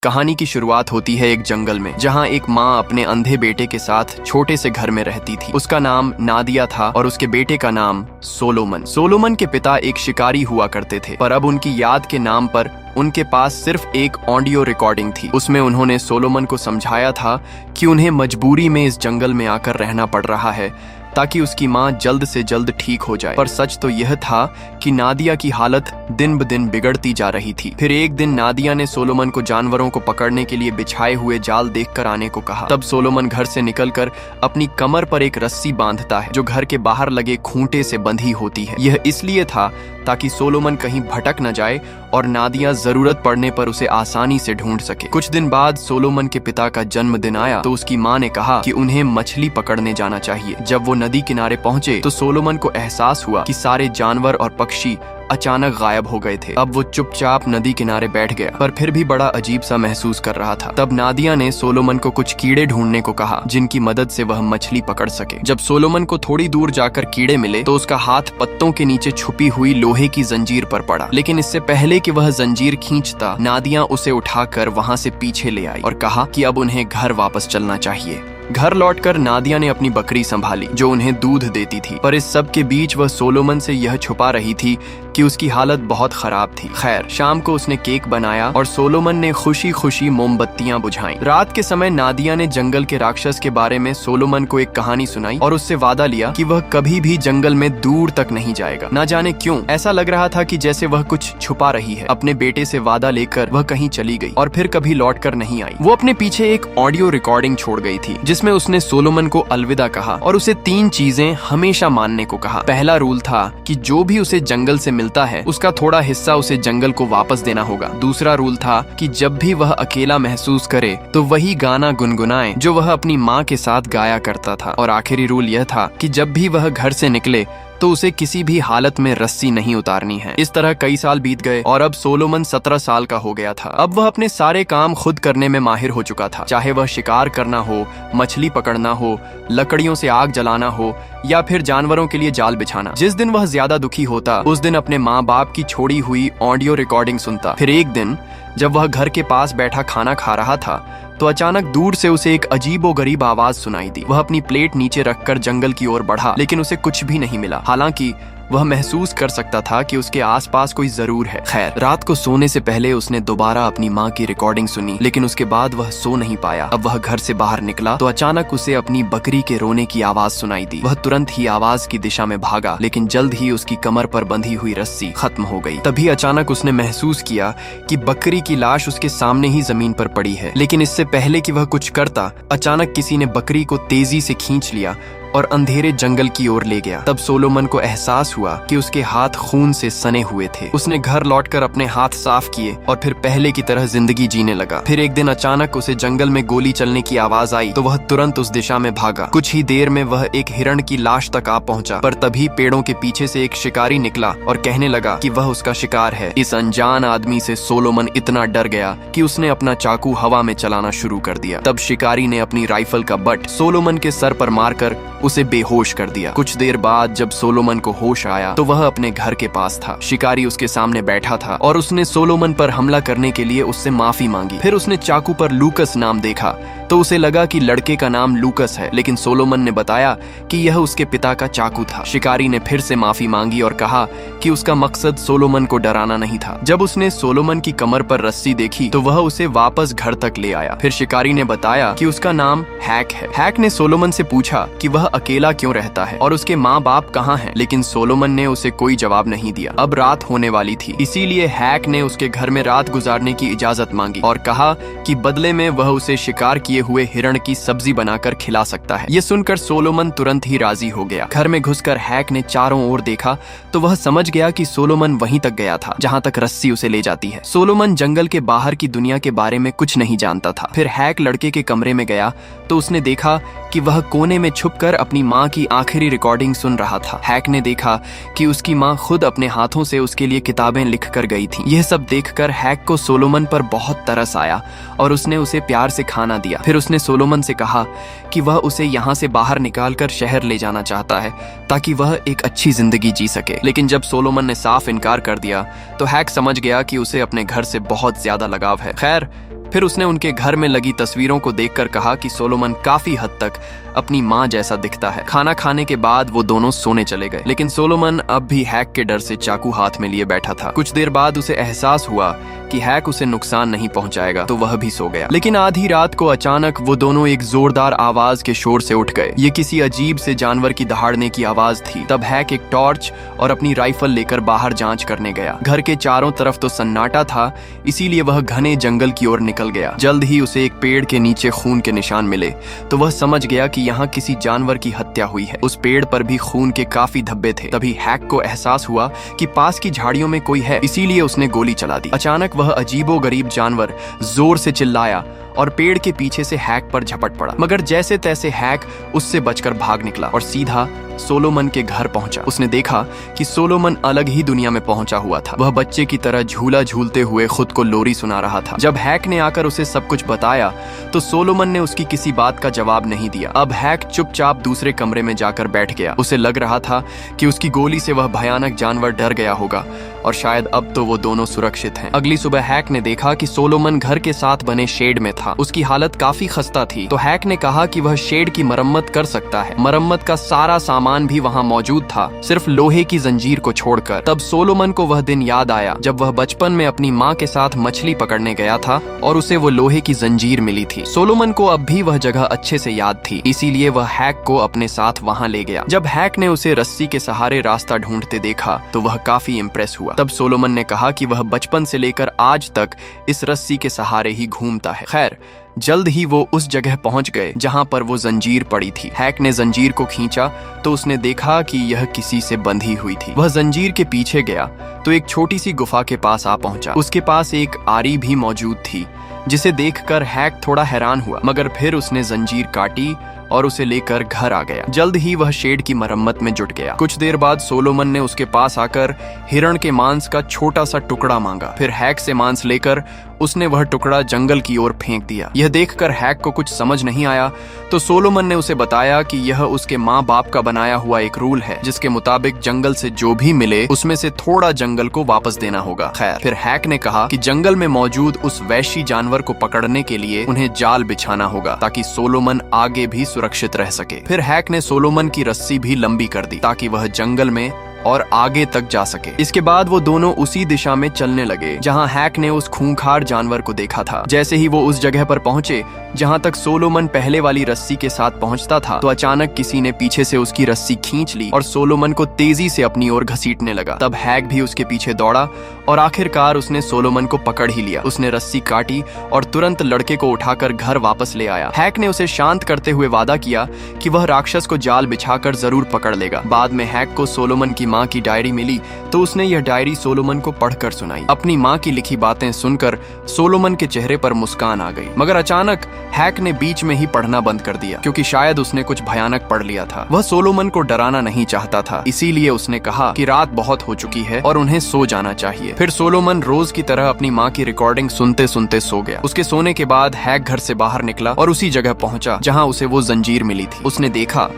कहानी की शुरुआत होती है एक जंगल में, जहाँ एक माँ अपने अंधे बेटे के साथ छोटे से घर में रहती थी। उसका नाम नादिया था और उसके बेटे का नाम सोलोमन। सोलोमन के पिता एक शिकारी हुआ करते थे, पर अब उनकी याद के नाम पर उनके पास सिर्फ एक ऑडियो रिकॉर्डिंग थी। उसमें उन्होंने सोलोमन को समझाया था कि उन्हें मजबूरी में इस जंगल में आकर रहना पड़ रहा है ताकि उसकी माँ जल्द से जल्द ठीक हो जाए। पर सच तो यह था कि नादिया की हालत दिन ब दिन बिगड़ती जा रही थी। फिर एक दिन नादिया ने सोलोमन को जानवरों को पकड़ने के लिए बिछाए हुए जाल देखकर आने को कहा। तब सोलोमन घर से निकलकर अपनी कमर पर एक रस्सी बांधता है जो घर के बाहर लगे खूंटे से बंधी होती है। यह इसलिए था ताकि सोलोमन कहीं भटक न जाए और नादिया जरूरत पड़ने पर उसे आसानी से ढूंढ सके। कुछ दिन बाद सोलोमन के पिता का जन्मदिन आया तो उसकी माँ ने कहा कि उन्हें मछली पकड़ने जाना चाहिए। जब वो नदी किनारे पहुंचे तो सोलोमन को एहसास हुआ कि सारे जानवर और पक्षी अचानक गायब हो गए थे। अब वो चुपचाप नदी किनारे बैठ गया, पर फिर भी बड़ा अजीब सा महसूस कर रहा था। तब नादिया ने सोलोमन को कुछ कीड़े ढूंढने को कहा जिनकी मदद से वह मछली पकड़ सके। जब सोलोमन को थोड़ी दूर जाकर कीड़े मिले तो उसका हाथ पत्तों के नीचे छुपी हुई लोहे की जंजीर पर पड़ा, लेकिन इससे पहले कि वह जंजीर खींचता, नादिया उसे उठाकर वहां से पीछे ले आई और कहा कि अब उन्हें घर वापस चलना चाहिए। घर लौटकर नादिया ने अपनी बकरी संभाली जो उन्हें दूध देती थी, पर इस सब के बीच वह सोलोमन से यह छुपा रही थी कि उसकी हालत बहुत खराब थी। खैर, शाम को उसने केक बनाया और सोलोमन ने खुशी खुशी मोमबत्तियां बुझाईं। रात के समय नादिया ने जंगल के राक्षस के बारे में सोलोमन को एक कहानी सुनाई और उससे वादा लिया कि वह कभी भी जंगल में दूर तक नहीं जाएगा। ना जाने क्यों ऐसा लग रहा था कि जैसे वह कुछ छुपा रही है। अपने बेटे से वादा लेकर वह कहीं चली गई और फिर कभी लौट कर नहीं आई। वो अपने पीछे एक ऑडियो रिकॉर्डिंग छोड़ गई थी जिसमें उसने सोलोमन को अलविदा कहा और उसे 3 चीजें हमेशा मानने को कहा। पहला रूल था कि जो भी उसे जंगल से मिलता है उसका थोड़ा हिस्सा उसे जंगल को वापस देना होगा। दूसरा रूल था कि जब भी वह अकेला महसूस करे तो वही गाना गुनगुनाए जो वह अपनी माँ के साथ गाया करता था। और आखिरी रूल यह था कि जब भी वह घर से निकले तो उसे किसी भी हालत में रस्सी नहीं उतारनी है। इस तरह कई साल बीत गए और अब सोलोमन 17 साल का हो गया था। अब वह अपने सारे काम खुद करने में माहिर हो चुका था, चाहे वह शिकार करना हो, मछली पकड़ना हो, लकड़ियों से आग जलाना हो या फिर जानवरों के लिए जाल बिछाना। जिस दिन वह ज्यादा दुखी होता उस दिन अपने माँ बाप की छोड़ी हुई ऑडियो रिकॉर्डिंग सुनता। फिर एक दिन जब वह घर के पास बैठा खाना खा रहा था तो अचानक दूर से उसे एक अजीबोगरीब आवाज सुनाई दी। वह अपनी प्लेट नीचे रखकर जंगल की ओर बढ़ा, लेकिन उसे कुछ भी नहीं मिला। हालांकि वह महसूस कर सकता था कि उसके आसपास कोई जरूर है। खैर, रात को सोने से पहले उसने दोबारा अपनी माँ की रिकॉर्डिंग सुनी, लेकिन उसके बाद वह सो नहीं पाया। अब वह घर से बाहर निकला तो अचानक उसे अपनी बकरी के रोने की आवाज सुनाई दी। वह तुरंत ही आवाज की दिशा में भागा, लेकिन जल्द ही उसकी कमर पर बंधी हुई रस्सी खत्म हो गई। तभी अचानक उसने महसूस किया कि बकरी की लाश उसके सामने ही जमीन पर पड़ी है। लेकिन इससे पहले कि वह कुछ करता, अचानक किसी ने बकरी को तेजी से खींच लिया और अंधेरे जंगल की ओर ले गया। तब सोलोमन को एहसास हुआ कि उसके हाथ खून से सने हुए थे। उसने घर लौटकर अपने हाथ साफ किए और फिर पहले की तरह जिंदगी जीने लगा। फिर एक दिन अचानक उसे जंगल में गोली चलने की आवाज आई तो वह तुरंत उस दिशा में भागा। कुछ ही देर में वह एक हिरण की लाश तक आ पहुंचा, पर तभी पेड़ों के पीछे से एक शिकारी निकला और कहने लगा कि वह उसका शिकार है। इस अनजान आदमी से सोलोमन इतना डर गया कि उसने अपना चाकू हवा में चलाना शुरू कर दिया। तब शिकारी ने अपनी राइफल का बट सोलोमन के सर पर मारकर उसे बेहोश कर दिया। कुछ देर बाद जब सोलोमन को होश आया तो वह अपने घर के पास था। शिकारी उसके सामने बैठा था और उसने सोलोमन पर हमला करने के लिए उससे माफी मांगी। फिर उसने चाकू पर लूकस नाम देखा तो उसे लगा कि लड़के का नाम लूकस है, लेकिन सोलोमन ने बताया कि यह उसके पिता का चाकू था। शिकारी ने फिर से माफी मांगी और कहा कि उसका मकसद सोलोमन को डराना नहीं था। जब उसने सोलोमन की कमर पर रस्सी देखी तो वह उसे वापस घर तक ले आया। फिर शिकारी ने बताया कि उसका नाम हैक है। हैक ने सोलोमन से पूछा कि वह अकेला क्यों रहता है और उसके माँ बाप कहाँ हैं, लेकिन सोलोमन ने उसे कोई जवाब नहीं दिया। अब रात होने वाली थी, इसीलिए हैक ने उसके घर में रात गुजारने की इजाजत मांगी और कहा कि बदले में वह उसे शिकार किए हुए हिरण की सब्जी बनाकर खिला सकता है। ये सुनकर सोलोमन तुरंत ही राजी हो गया। घर में घुसकर हैक ने चारों ओर देखा तो वह समझ गया कि सोलोमन वहीं तक गया था जहां तक रस्सी उसे ले जाती है। सोलोमन जंगल के बाहर की दुनिया के बारे में कुछ नहीं जानता था। फिर हैक लड़के के कमरे में गया तो उसने देखा कि वह कोने में छुपकर अपनी माँ की आखिरी रिकॉर्डिंग सुन रहा था। हैक ने देखा कि उसकी माँ खुद अपने हाथों से उसके लिए किताबें लिख कर गई थी। यह सब देखकर हैक को सोलोमन पर बहुत तरस आया और उसने उसे प्यार से खाना दिया। फिर उसने सोलोमन से कहा कि वह उसे यहाँ से बाहर निकालकर शहर ले जाना चाहता है ताकि वह एक अच्छी जिंदगी जी सके। लेकिन जब सोलोमन ने साफ इनकार कर दिया तो हैक समझ गया कि उसे अपने घर से बहुत ज्यादा लगाव है। खैर, फिर उसने उनके घर में लगी तस्वीरों को देखकर कहा कि सोलोमन काफी हद तक अपनी माँ जैसा दिखता है। खाना खाने के बाद वो दोनों सोने चले गए, लेकिन सोलोमन अब भी हैक के डर से चाकू हाथ में लिए बैठा था। कुछ देर बाद उसे एहसास हुआ कि हैक उसे नुकसान नहीं पहुंचाएगा, तो वह भी सो गया। लेकिन आधी रात को अचानक वो दोनों एक जोरदार आवाज के शोर से उठ गए। ये किसी अजीब से जानवर की दहाड़ने की आवाज थी। तब हैक एक टॉर्च और अपनी राइफल लेकर बाहर जांच करने गया। घर के चारों तरफ तो सन्नाटा था, इसीलिए वह घने जंगल की ओर निकल गया। जल्द ही उसे एक पेड़ के नीचे खून के निशान मिले, तो वह समझ गया कि यहाँ किसी जानवर की हत्या हुई है। उस पेड़ पर भी खून के काफी धब्बे थे। तभी हैक को एहसास हुआ कि पास की झाड़ियों में कोई है, इसीलिए उसने गोली चला दी। अचानक वह अजीबोगरीब जानवर जोर से चिल्लाया और पेड़ के पीछे से हैक पर झपट पड़ा। मगर जैसे तैसे हैक उससे बचकर भाग निकला और सीधा सोलोमन के घर पहुंचा। उसने देखा कि सोलोमन अलग ही दुनिया में पहुंचा हुआ था। वह बच्चे की तरह झूला झूलते हुए खुद को लोरी सुना रहा था। जब हैक ने आकर उसे सब कुछ बताया तो सोलोमन ने उसकी किसी बात का जवाब नहीं दिया। अब हैक चुपचाप दूसरे कमरे में जाकर बैठ गया। उसे लग रहा था कि उसकी गोली से वह भयानक जानवर डर गया होगा और शायद अब तो वो दोनों सुरक्षित हैं। अगली सुबह हैक ने देखा कि सोलोमन घर के साथ बने शेड में था। उसकी हालत काफी खस्ता थी, तो हैक ने कहा कि वह शेड की मरम्मत कर सकता है। मरम्मत का सारा सामान भी वहाँ मौजूद था, सिर्फ लोहे की जंजीर को छोड़कर। तब सोलोमन को वह दिन याद आया जब वह बचपन में अपनी माँ के साथ मछली पकड़ने गया था और उसे वो लोहे की जंजीर मिली थी। सोलोमन को अब भी वह जगह अच्छे से याद थी, इसीलिए वह हैक को अपने साथ वहाँ ले गया। जब हैक ने उसे रस्सी के सहारे रास्ता ढूंढते देखा तो वह काफी इम्प्रेस हुआ। तब सोलोमन ने कहा कि वह बचपन से लेकर आज तक इस रस्सी के सहारे ही घूमता है। खैर, जल्द ही वो उस जगह पहुंच गए जहां पर वो जंजीर पड़ी थी। हैक ने जंजीर को खींचा तो उसने देखा कि यह किसी से बंधी हुई थी। वह जंजीर के पीछे गया तो एक छोटी सी गुफा के पास आ पहुंचा। उसके पास एक आरी भी मौजूद थी, जिसे देखकर हैक थोड़ा हैरान हुआ, मगर फिर उसने जंजीर काटी और उसे लेकर घर आ गया। जल्द ही वह शेड की मरम्मत में जुट गया। कुछ देर बाद सोलोमन ने उसके पास आकर हिरण के मांस का छोटा सा टुकड़ा मांगा। फिर हैक से मांस लेकर उसने वह टुकड़ा जंगल की ओर फेंक दिया। यह देखकर हैक को कुछ समझ नहीं आया, तो सोलोमन ने उसे बताया कि यह उसके माँ बाप का बनाया हुआ एक रूल है, जिसके मुताबिक जंगल से जो भी मिले उसमें से थोड़ा जंगल को वापस देना होगा। खैर, फिर हैक ने कहा कि जंगल में मौजूद उस वैशी जानवर को पकड़ने के लिए उन्हें जाल बिछाना होगा, ताकि सोलोमन आगे भी सुरक्षित रह सके। फिर हैक ने सोलोमन की रस्सी भी लंबी कर दी ताकि वह जंगल में और आगे तक जा सके। इसके बाद वो दोनों उसी दिशा में चलने लगे जहां हैक ने उस खूंखार जानवर को देखा था। जैसे ही वो उस जगह पर पहुंचे जहां तक सोलोमन पहले वाली रस्सी के साथ पहुंचता था, तो अचानक किसी ने पीछे से उसकी रस्सी खींच ली और सोलोमन को तेजी से अपनी ओर घसीटने लगा। तब हैक भी उसके पीछे दौड़ा और आखिरकार उसने सोलोमन को पकड़ ही लिया। उसने रस्सी काटी और तुरंत लड़के को उठाकर घर वापस ले आया। हैक ने उसे शांत करते हुए वादा किया कि वह राक्षस को जाल बिछाकर जरूर पकड़ लेगा। बाद में हैक को सोलोमन की माँ की डायरी मिली, तो उसने यह डायरी सोलोमन को पढ़कर सुनाई। अपनी माँ की लिखी बातें सुनकर सोलोमन के चेहरे पर मुस्कान आ गई। मगर अचानक हैक ने बीच में ही पढ़ना बंद कर दिया, क्योंकि शायद उसने कुछ भयानक पढ़ लिया था। वह सोलोमन को डराना नहीं चाहता था, इसीलिए उसने कहा कि रात बहुत हो चुकी है और उन्हें सो जाना चाहिए। फिर सोलोमन रोज की तरह अपनी माँ की रिकॉर्डिंग सुनते सुनते सो गया। उसके सोने के बाद हैक घर से बाहर निकला और उसी जगह पहुंचा जहां उसे वो जंजीर मिली थी। उसने देखा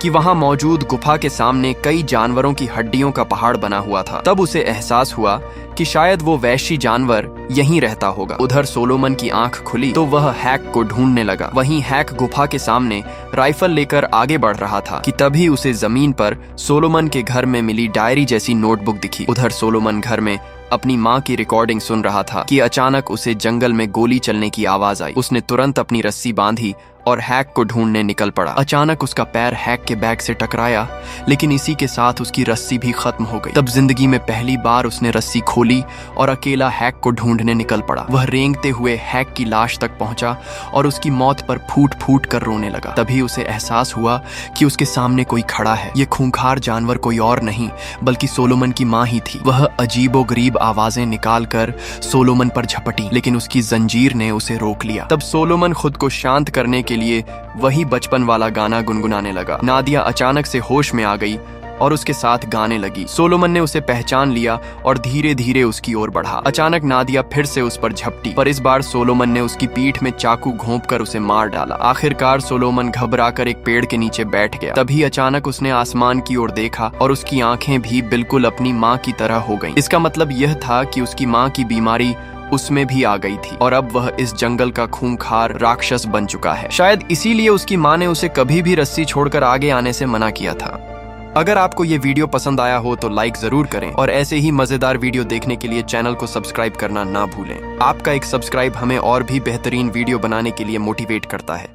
कि वहां मौजूद गुफा के सामने कई जानवरों की हड्डियों का पहाड़ बना हुआ था। तब उसे एहसास हुआ कि शायद वो वैशी जानवर यहीं रहता होगा। उधर सोलोमन की आंख खुली तो वह हैक को ढूंढने लगा। वहीं हैक गुफा के सामने राइफल लेकर आगे बढ़ रहा था कि तभी उसे जमीन पर सोलोमन के घर में मिली डायरी जैसी नोटबुक दिखी। उधर सोलोमन घर में अपनी माँ की रिकॉर्डिंग सुन रहा था कि अचानक उसे जंगल में गोली चलने की आवाज आई। उसने तुरंत अपनी रस्सी बांधी और हैक को ढूंढने निकल पड़ा। अचानक उसका पैर हैक के बैग से टकराया, लेकिन इसी के साथ उसकी रस्सी भी खत्म हो गई। तब जिंदगी में पहली बार उसने रस्सी खोली और अकेला हैक को ढूंढने निकल पड़ा। वह रेंगते हुए हैक की लाश तक पहुंचा और उसकी मौत पर फूट फूट कर रोने लगा। तभी उसे एहसास हुआ कि उसके सामने कोई खड़ा है। ये खूंखार जानवर कोई और नहीं बल्कि सोलोमन की माँ ही थी। वह अजीबोगरीब आवाजें निकाल कर सोलोमन पर झपटी, लेकिन उसकी जंजीर ने उसे रोक लिया। तब सोलोमन खुद को शांत करने के लिए वही बचपन वाला गाना गुनगुनाने लगा। नादिया अचानक से होश में आ गई और उसके साथ गाने लगी। सोलोमन ने उसे पहचान लिया और धीरे धीरे उसकी ओर बढ़ा। अचानक नादिया फिर से उस पर झपटी, पर इस बार सोलोमन ने उसकी पीठ में चाकू घोंपकर उसे मार डाला। आखिरकार सोलोमन घबराकर एक पेड़ के नीचे बैठ गया। तभी अचानक उसने आसमान की ओर देखा और उसकी आंखें भी बिल्कुल अपनी माँ की तरह हो गईं। इसका मतलब यह था कि उसकी माँ की बीमारी उसमें भी आ गई थी और अब वह इस जंगल का खूंखार राक्षस बन चुका है। शायद इसीलिए उसकी माँ ने उसे कभी भी रस्सी छोड़कर आगे आने से मना किया था। अगर आपको ये वीडियो पसंद आया हो तो लाइक जरूर करें और ऐसे ही मजेदार वीडियो देखने के लिए चैनल को सब्सक्राइब करना ना भूलें। आपका एक सब्सक्राइब हमें और भी बेहतरीन वीडियो बनाने के लिए मोटिवेट करता है।